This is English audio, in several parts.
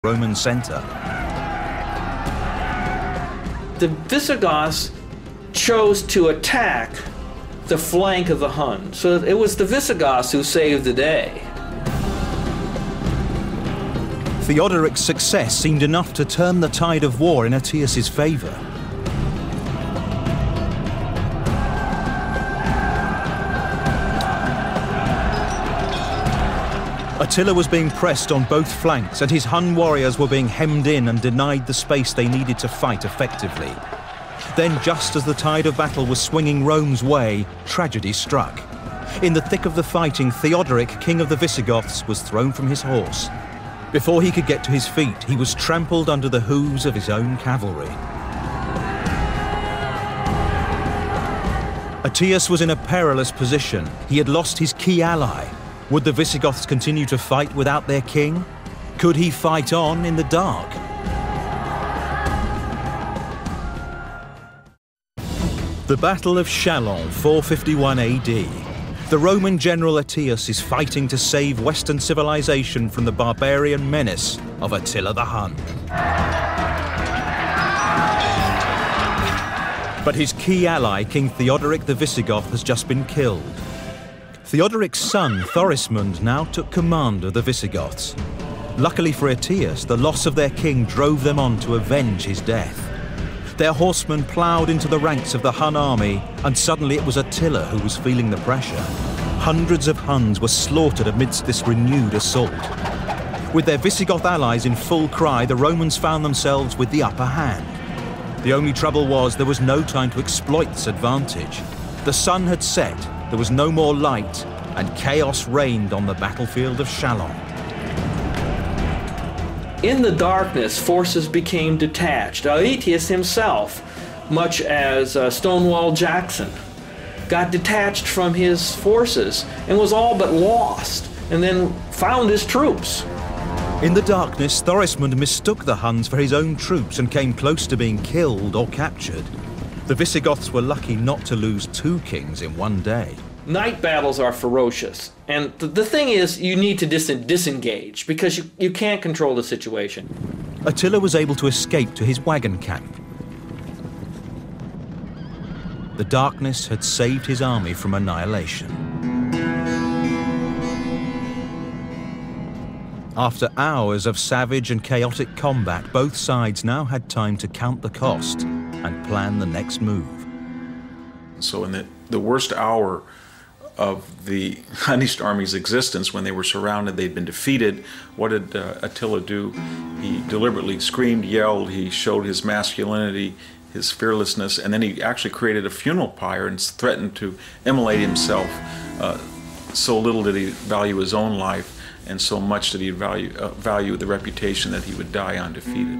Roman centre. The Visigoths chose to attack the flank of the Hun. So it was the Visigoths who saved the day. Theodoric's success seemed enough to turn the tide of war in Aetius's favour. Attila was being pressed on both flanks, and his Hun warriors were being hemmed in and denied the space they needed to fight effectively. Then, just as the tide of battle was swinging Rome's way, tragedy struck. In the thick of the fighting, Theodoric, king of the Visigoths, was thrown from his horse. Before he could get to his feet, he was trampled under the hooves of his own cavalry. Aetius was in a perilous position. He had lost his key ally. Would the Visigoths continue to fight without their king? Could he fight on in the dark? The Battle of Chalons, 451 AD. The Roman general Aetius is fighting to save Western civilization from the barbarian menace of Attila the Hun. But his key ally, King Theodoric the Visigoth, has just been killed. Theodoric's son, Thorismund, now took command of the Visigoths. Luckily for Aetius, the loss of their king drove them on to avenge his death. Their horsemen ploughed into the ranks of the Hun army, and suddenly it was Attila who was feeling the pressure. Hundreds of Huns were slaughtered amidst this renewed assault. With their Visigoth allies in full cry, the Romans found themselves with the upper hand. The only trouble was there was no time to exploit this advantage. The sun had set, there was no more light, and chaos reigned on the battlefield of Chalons. In the darkness, forces became detached. Aetius himself, much as Stonewall Jackson, got detached from his forces and was all but lost, and then found his troops. In the darkness, Thorismund mistook the Huns for his own troops and came close to being killed or captured. The Visigoths were lucky not to lose two kings in one day. Night battles are ferocious, and the thing is, you need to disengage because you can't control the situation. Attila was able to escape to his wagon camp. The darkness had saved his army from annihilation. After hours of savage and chaotic combat, both sides now had time to count the cost and plan the next move. So in the worst hour of the Hunnish army's existence, when they were surrounded, they'd been defeated, what did Attila do? He deliberately screamed, yelled, he showed his masculinity, his fearlessness, and then he actually created a funeral pyre and threatened to immolate himself. So little did he value his own life, and so much did he value the reputation that he would die undefeated.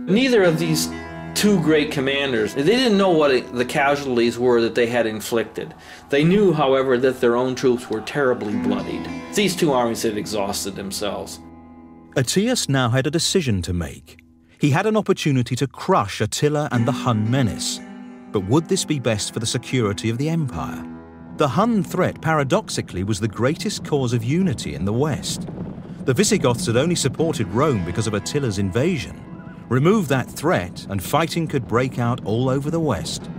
Neither of these two great commanders, they didn't know what the casualties were that they had inflicted. They knew, however, that their own troops were terribly bloodied. These two armies had exhausted themselves. Aetius now had a decision to make. He had an opportunity to crush Attila and the Hun menace. But would this be best for the security of the empire? The Hun threat, paradoxically, was the greatest cause of unity in the West. The Visigoths had only supported Rome because of Attila's invasion. Remove that threat, and fighting could break out all over the West.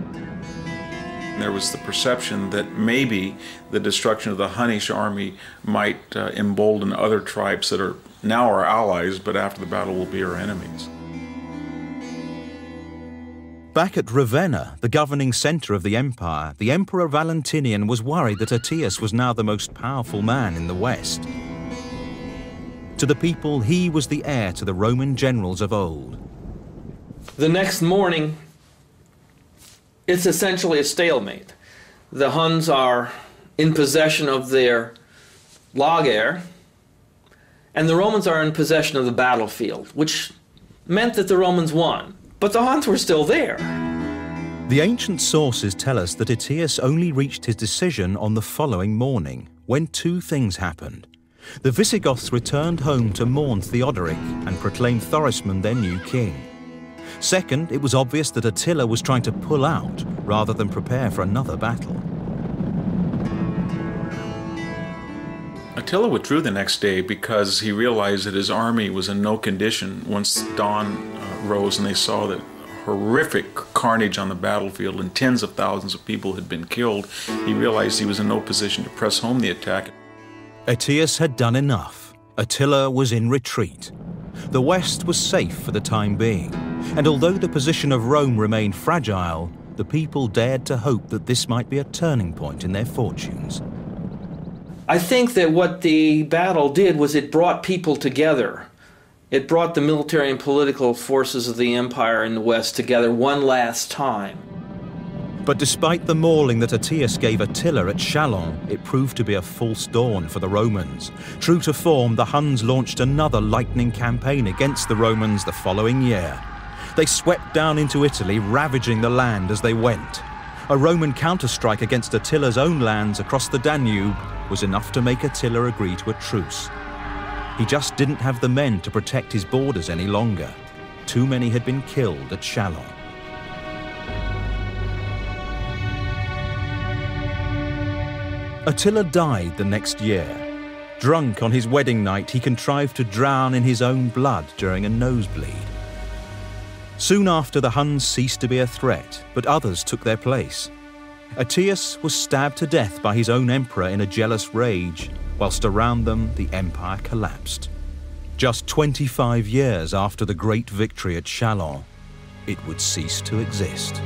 There was the perception that maybe the destruction of the Hunnish army might embolden other tribes that are now our allies, but after the battle will be our enemies. Back at Ravenna, the governing centre of the empire, the Emperor Valentinian was worried that Aetius was now the most powerful man in the West. To the people, he was the heir to the Roman generals of old. The next morning, it's essentially a stalemate. The Huns are in possession of their lager, and the Romans are in possession of the battlefield, which meant that the Romans won. But the Huns were still there. The ancient sources tell us that Aetius only reached his decision on the following morning, when two things happened. The Visigoths returned home to mourn Theodoric and proclaimed Thorismund their new king. Second, it was obvious that Attila was trying to pull out rather than prepare for another battle. Attila withdrew the next day because he realized that his army was in no condition. Once dawn rose and they saw that horrific carnage on the battlefield and tens of thousands of people had been killed, he realized he was in no position to press home the attack. Aetius had done enough. Attila was in retreat. The West was safe for the time being, and although the position of Rome remained fragile, the people dared to hope that this might be a turning point in their fortunes. I think that what the battle did was it brought people together. It brought the military and political forces of the empire in the West together one last time. But despite the mauling that Aetius gave Attila at Chalons, it proved to be a false dawn for the Romans. True to form, the Huns launched another lightning campaign against the Romans the following year. They swept down into Italy, ravaging the land as they went. A Roman counterstrike against Attila's own lands across the Danube was enough to make Attila agree to a truce. He just didn't have the men to protect his borders any longer. Too many had been killed at Chalons. Attila died the next year. Drunk on his wedding night, he contrived to drown in his own blood during a nosebleed. Soon after, the Huns ceased to be a threat, but others took their place. Aetius was stabbed to death by his own emperor in a jealous rage, whilst around them the empire collapsed. Just 25 years after the great victory at Chalons, it would cease to exist.